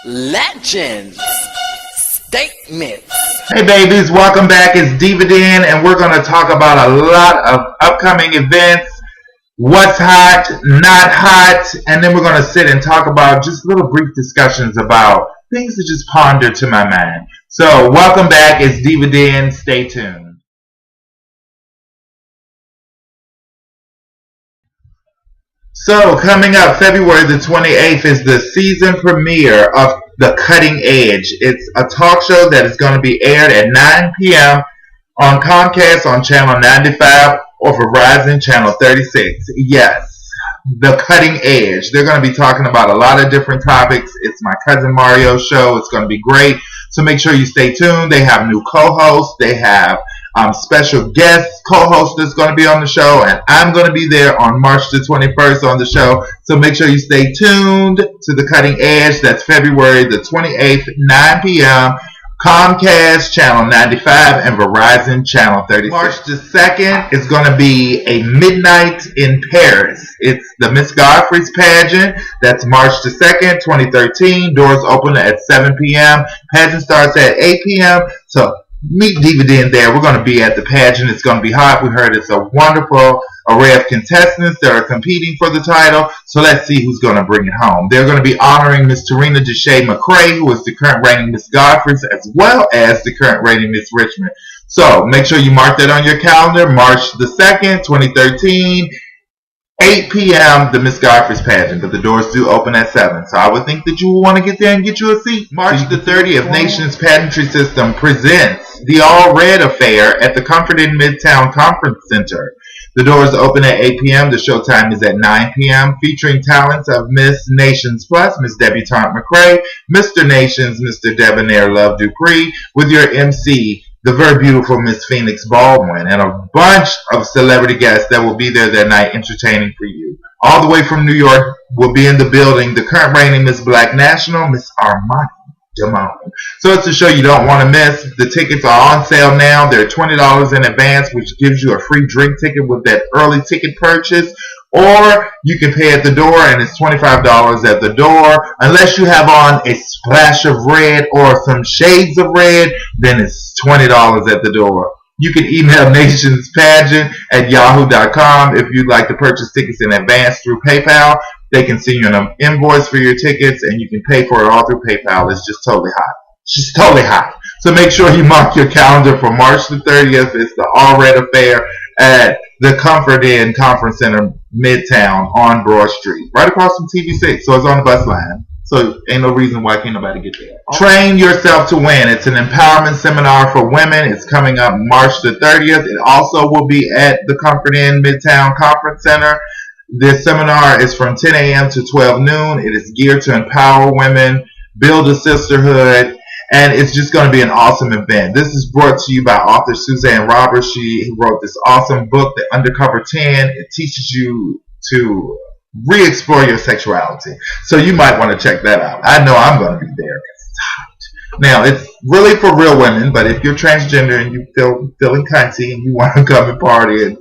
Legends. Statements. Hey babies, welcome back. It's Diva Den, and we're going to talk about a lot of upcoming events, what's hot, not hot, and then we're going to sit and talk about just little brief discussions about things to just ponder to my mind. So, welcome back. It's Diva Den. Stay tuned. So, coming up February the 28th is the season premiere of The Cutting Edge. It's a talk show that is going to be aired at 9 p.m. on Comcast on Channel 95 or Verizon Channel 36. Yes, The Cutting Edge. They're going to be talking about a lot of different topics. It's my cousin Mario's show. It's going to be great. So make sure you stay tuned. They have new co-hosts. They have special guest co-host that's going to be on the show, and I'm going to be there on March the 21st on the show. So make sure you stay tuned to The Cutting Edge. That's February the 28th, 9 p.m. Comcast Channel 95 and Verizon Channel 36. March the 2nd is going to be a midnight in Paris. It's the Miss Godfrey's pageant. That's March the 2nd, 2013. Doors open at 7 p.m. Pageant starts at 8 p.m. So meet Diva Den there. We're going to be at the pageant. It's going to be hot. We heard it's a wonderful array of contestants that are competing for the title. So let's see who's going to bring it home. They're going to be honoring Miss Tarina Deshae McCray, who is the current reigning Miss Godfrey's, as well as the current reigning Miss Richmond. So make sure you mark that on your calendar. March the 2nd, 2013. 8 p.m. the Miss Godfrey's pageant, but the doors do open at 7. So I would think that you will want to get there and get you a seat. March the 30th, Nations Pageantry System presents the All Red Affair at the Comfort Inn Midtown Conference Center. The doors open at 8 p.m. The show time is at 9 p.m. Featuring talents of Miss Nations Plus, Miss Debutante McCray, Mr. Nations, Mr. Debonair Love Dupree, with your MC, the very beautiful Miss Phoenix Baldwin, and a bunch of celebrity guests that will be there that night entertaining for you. All the way from New York will be in the building the current reigning Miss Black National, Miss Armani Damone. So it's a show you don't want to miss. The tickets are on sale now. They're $20 in advance, which gives you a free drink ticket with that early ticket purchase. Or you can pay at the door, and it's $25 at the door. Unless you have on a splash of red or some shades of red, then it's $20 at the door. You can email nationspageant@yahoo.com if you'd like to purchase tickets in advance through PayPal. They can send you an invoice for your tickets, and you can pay for it all through PayPal. It's just totally hot. It's just totally hot. So make sure you mark your calendar for March the 30th. It's the All Red Affair at the Comfort Inn Conference Center, Midtown on Broad Street, right across from TV6. So it's on the bus line. So ain't no reason why can't nobody get there. Train Yourself to Win. It's an empowerment seminar for women. It's coming up March the 30th. It also will be at the Comfort Inn Midtown Conference Center. This seminar is from 10 a.m. to 12 noon. It is geared to empower women, build a sisterhood, and it's just going to be an awesome event. This is brought to you by author Suzanne Roberts. She wrote this awesome book, The Undercover 10. It teaches you to re-explore your sexuality. So you might want to check that out. I know I'm going to be there because it's hot. Now, it's really for real women, but if you're transgender and you feeling cunty and you want to come and party and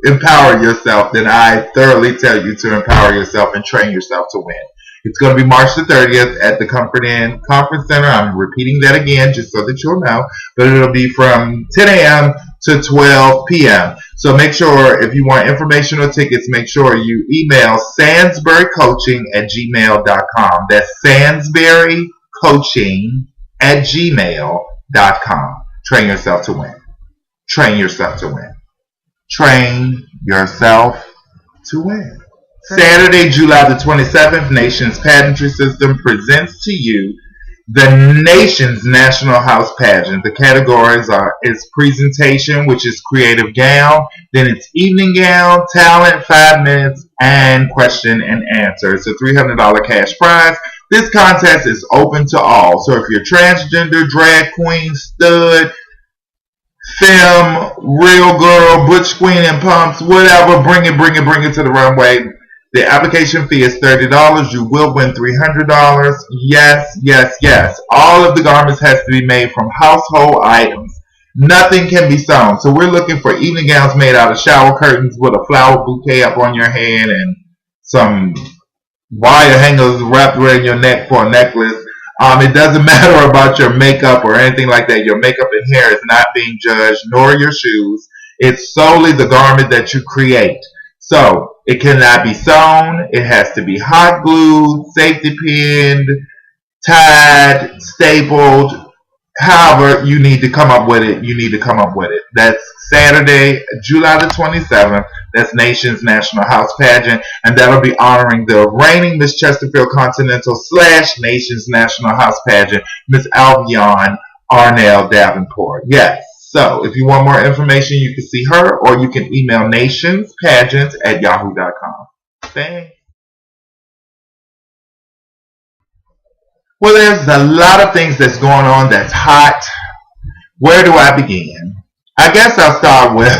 empower yourself, then I thoroughly tell you to empower yourself and train yourself to win. It's going to be March the 30th at the Comfort Inn Conference Center. I'm repeating that again just so that you'll know. But it'll be from 10 a.m. to 12 p.m. So make sure, if you want information or tickets, make sure you email sansburycoaching@gmail.com. That's sansburycoaching@gmail.com. Train yourself to win. Train yourself to win. Train yourself to win. Saturday, July the 27th, Nations Pageantry System presents to you the Nation's National House Pageant. The categories is presentation, which is creative gown, then it's evening gown, talent, 5 minutes, and question and answer. It's a $300 cash prize. This contest is open to all. So if you're transgender, drag queen, stud, femme, real girl, butch queen in pumps, whatever, bring it to the runway. The application fee is $30. You will win $300. Yes, yes, yes. All of the garments has to be made from household items. Nothing can be sewn. So we're looking for evening gowns made out of shower curtains with a flower bouquet up on your head and some wire hangers wrapped around your neck for a necklace. It doesn't matter about your makeup or anything like that. Your makeup and hair is not being judged, nor your shoes. It's solely the garment that you create. So it cannot be sewn. It has to be hot glued, safety pinned, tied, stapled. However, you need to come up with it. You need to come up with it. That's Saturday, July the 27th. That's Nation's National House Pageant. And that'll be honoring the reigning Miss Chesterfield Continental / Nation's National House Pageant, Miss Albion Arnell Davenport. Yes. So if you want more information, you can see her or you can email nationspageants@yahoo.com. Thanks. Well, there's a lot of things that's going on that's hot. Where do I begin? I guess I'll start with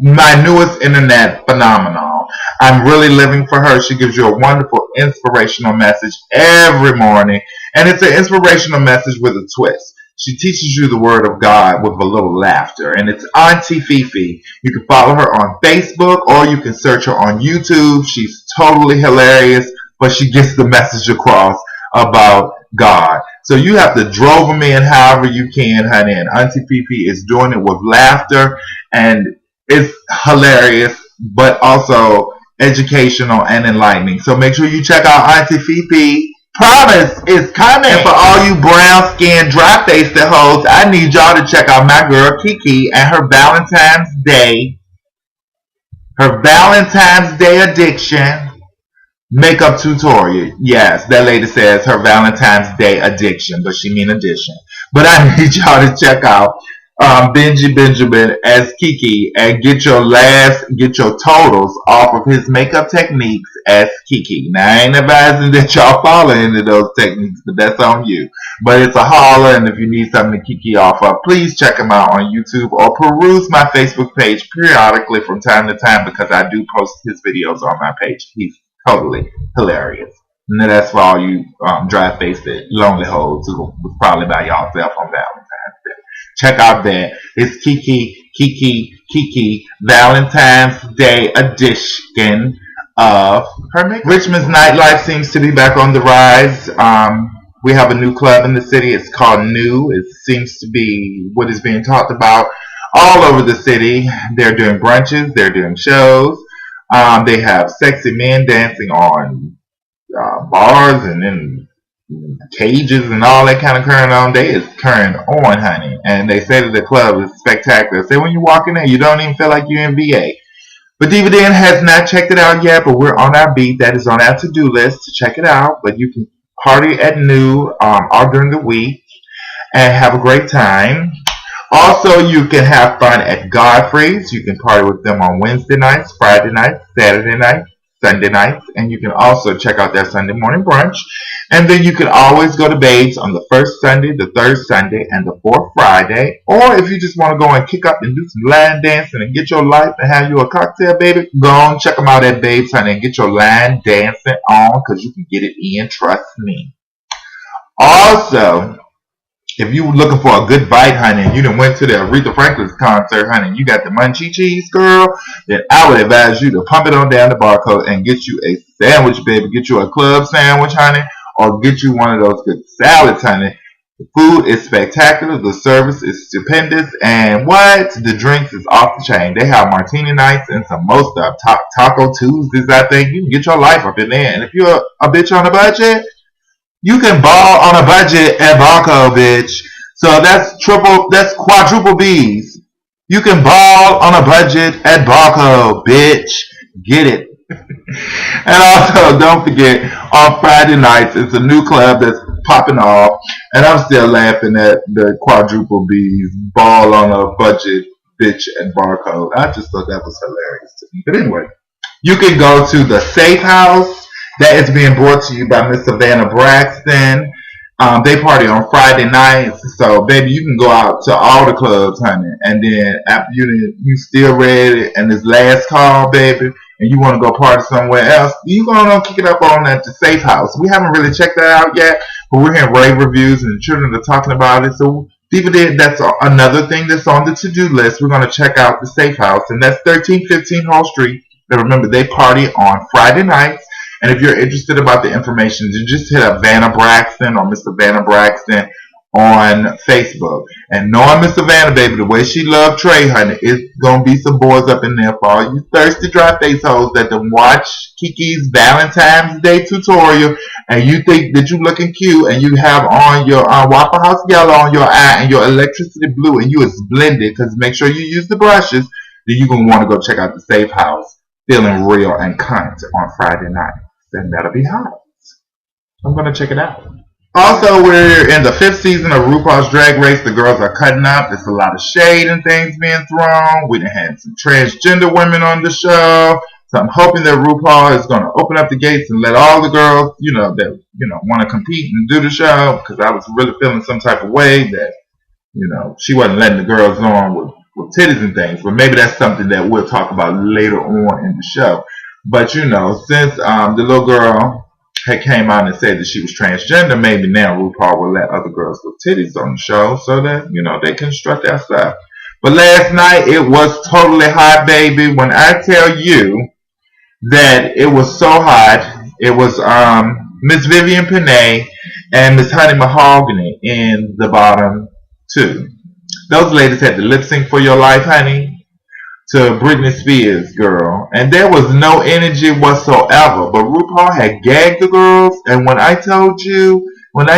my newest internet phenomenon. I'm really living for her. She gives you a wonderful inspirational message every morning. And it's an inspirational message with a twist. She teaches you the word of God with a little laughter. And it's Auntie Fifi. You can follow her on Facebook or you can search her on YouTube. She's totally hilarious, but she gets the message across about God. So you have to drove them in however you can, honey. And Auntie Fifi is doing it with laughter, and it's hilarious, but also educational and enlightening. So make sure you check out Auntie Fifi. Promise is coming. And for all you brown skinned dry faced hoes, I need y'all to check out my girl Kiki and her Valentine's Day addiction makeup tutorial. Yes, that lady says her Valentine's Day addiction, but she mean addition. But I need y'all to check out Benji Benjamin as Kiki and get your totals off of his makeup techniques as Kiki. Now I ain't advising that y'all follow any of those techniques, but that's on you. But it's a holler, and if you need something to Kiki off of, please check him out on YouTube or peruse my Facebook page periodically from time to time because I do post his videos on my page. He's totally hilarious. And that's for all you dry-faced lonely hoes who was probably by yourself on Valentine's Day. Check out that. It's Kiki Valentine's Day edition of her makeup. Richmond's nightlife seems to be back on the rise. We have a new club in the city. It's called New. It seems to be what is being talked about all over the city. They're doing brunches. They're doing shows. They have sexy men dancing on bars and in cages and all that kind of current on. They is current on, honey. And they say that the club is spectacular. Say when you walk in there, you don't even feel like you're in VA. But Diva Den has not checked it out yet, but we're on our beat. That is on our to-do list to check it out. But you can party at New all during the week and have a great time. Also, you can have fun at Godfrey's. You can party with them on Wednesday nights, Friday nights, Saturday nights, Sunday nights, and you can also check out their Sunday morning brunch. And then you can always go to Babes on the first Sunday, the third Sunday, and the fourth Friday. Or if you just want to go and kick up and do some line dancing and get your life and have you a cocktail, baby, go on, check them out at Babes, honey, and get your line dancing on because you can get it in, trust me. Also, if you looking for a good bite, honey, and you done went to the Aretha Franklin's concert, honey, and you got the munchie cheese, girl, then I would advise you to pump it on down the barcode and get you a sandwich, baby. Get you a club sandwich, honey, or get you one of those good salads, honey. The food is spectacular. The service is stupendous. And what? The drinks is off the chain. They have martini nights and some most of Taco Tuesdays, I think. You can get your life up in there. And if you're a bitch on a budget, you can ball on a budget at Barco, bitch. So that's quadruple B's. You can ball on a budget at Barco, bitch. Get it. And also, don't forget, on Friday nights, it's a new club that's popping off. And I'm still laughing at the quadruple B's, ball on a budget, bitch at Barco. I just thought that was hilarious to me. But anyway, you can go to the Safe House. That is being brought to you by Miss Savannah Braxton. They party on Friday nights, so baby, you can go out to all the clubs, honey. And then after you still ready, and this last call, baby, and you want to go party somewhere else, you gonna kick it up on at the Safe House. We haven't really checked that out yet, but we're hearing rave reviews, and the children are talking about it. So Diva Den, that's another thing that's on the to-do list. We're gonna check out the Safe House, and that's 1315 Hall Street. And remember, they party on Friday nights. And if you're interested about the information, you just hit up Vanna Braxton or Mr. Vanna Braxton on Facebook. And knowing Miss Savannah, baby, the way she loved Trey Honey, it's gonna be some boys up in there for all you thirsty dry face hoes that done watch Kiki's Valentine's Day tutorial and you think that you looking cute and you have on your Waffle House yellow on your eye and your electricity blue and you is blended, because make sure you use the brushes, then you're gonna want to go check out the Safe House Feeling Real and Cunt on Friday night. Then that'll be hot. I'm gonna check it out. Also, we're in the 5th season of RuPaul's Drag Race. The girls are cutting up. There's a lot of shade and things being thrown. We done had some transgender women on the show. So I'm hoping that RuPaul is going to open up the gates and let all the girls, that want to compete and do the show. Because I was really feeling some type of way that, she wasn't letting the girls on with titties and things. But maybe that's something that we'll talk about later on in the show. But, since the little girl had came out and said that she was transgender, maybe now RuPaul will let other girls with titties on the show so that, they can strut their stuff. But last night, it was totally hot, baby. When I tell you that it was so hot, it was Miss Vivian Panay and Miss Honey Mahogany in the bottom 2. Those ladies had to lip sync For Your Life, Honey, to Britney Spears, girl, and there was no energy whatsoever. But RuPaul had gagged the girls, and when I told you, and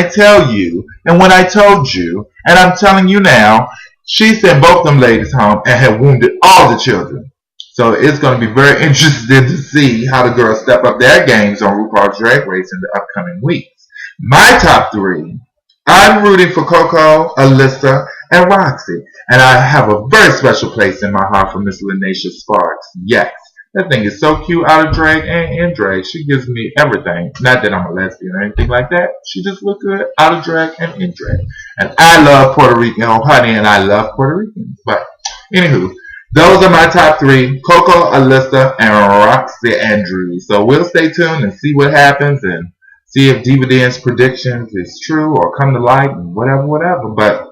I'm telling you now, she sent both them ladies home and had wounded all the children. So it's going to be very interesting to see how the girls step up their games on RuPaul's Drag Race in the upcoming weeks. My top 3, I'm rooting for Coco, Alyssa, and Roxy. And I have a very special place in my heart for Miss Linacia Sparks. Yes, that thing is so cute out of drag and in drag. She gives me everything. Not that I'm a lesbian or anything like that. She just looks good out of drag and in drag. And I love Puerto Rican, honey, and I love Puerto Ricans. But anywho, those are my top 3. Coco, Alyssa, and Roxy Andrews. So we'll stay tuned and see what happens and see if Diva Den's predictions is true or come to light and whatever. But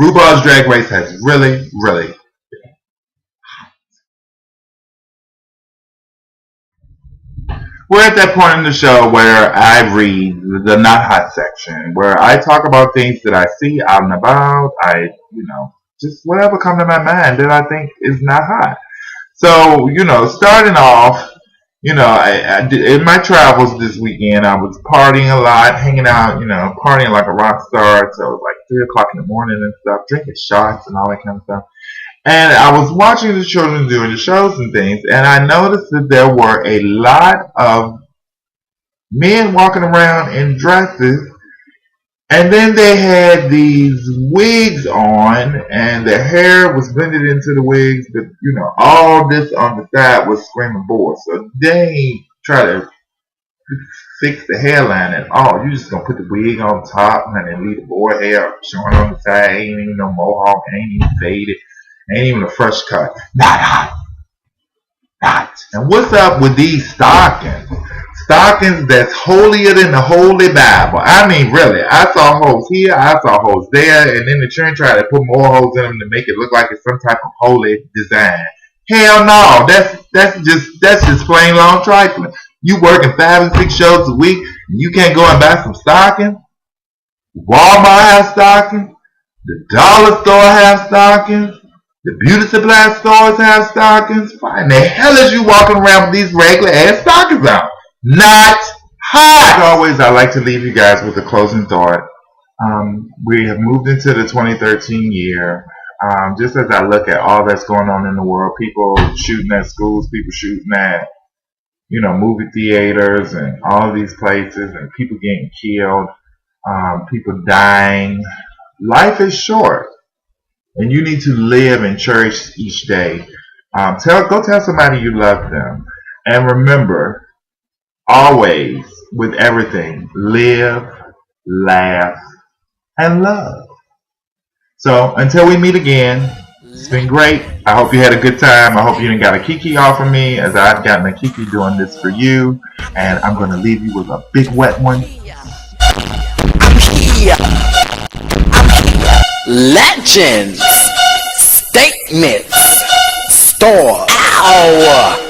RuPaul's Drag Race has really, really been hot. We're at that point in the show where I read the not hot section, where I talk about things that I see out and about. Just whatever comes to my mind that I think is not hot. So, starting off, I did, in my travels this weekend, I was partying a lot, hanging out, partying like a rock star till like 3 o'clock in the morning and stuff, drinking shots and all that kind of stuff. And I was watching the children doing the shows and things, and I noticed that there were a lot of men walking around in dresses, and then they had these wigs on, and their hair was blended into the wigs, but, all this on the side was screaming bored. So they ain't try to fix the hairline at all. You just gonna put the wig on top and leave the board hair showing on the side. Ain't even no mohawk, ain't even faded, ain't even a fresh cut. Not hot. Not. And what's up with these stockings? Stockings that's holier than the Holy Bible. I mean, really. I saw holes here, I saw holes there, and then the children tried to put more holes in them to make it look like it's some type of holy design. Hell no. That's just plain long trifling. You working 5 and 6 shows a week, and you can't go and buy some stockings? Walmart has stockings. The dollar store has stockings. The beauty supply stores have stockings. Why in the hell is you walking around with these regular ass stockings on? Not hot! As always, I like to leave you guys with a closing thought. We have moved into the 2013 year. Just as I look at all that's going on in the world, people shooting at schools, people shooting at, movie theaters and all of these places, and people getting killed, people dying. Life is short, and you need to live and cherish each day. Go tell somebody you love them, and remember, always, with everything, live, laugh, and love. So, until we meet again, it's been great. I hope you had a good time. I hope you didn't got a kiki off of me, as I've gotten a kiki doing this for you. And I'm going to leave you with a big wet one. I'm here. Legends. Statements. Store. Ow.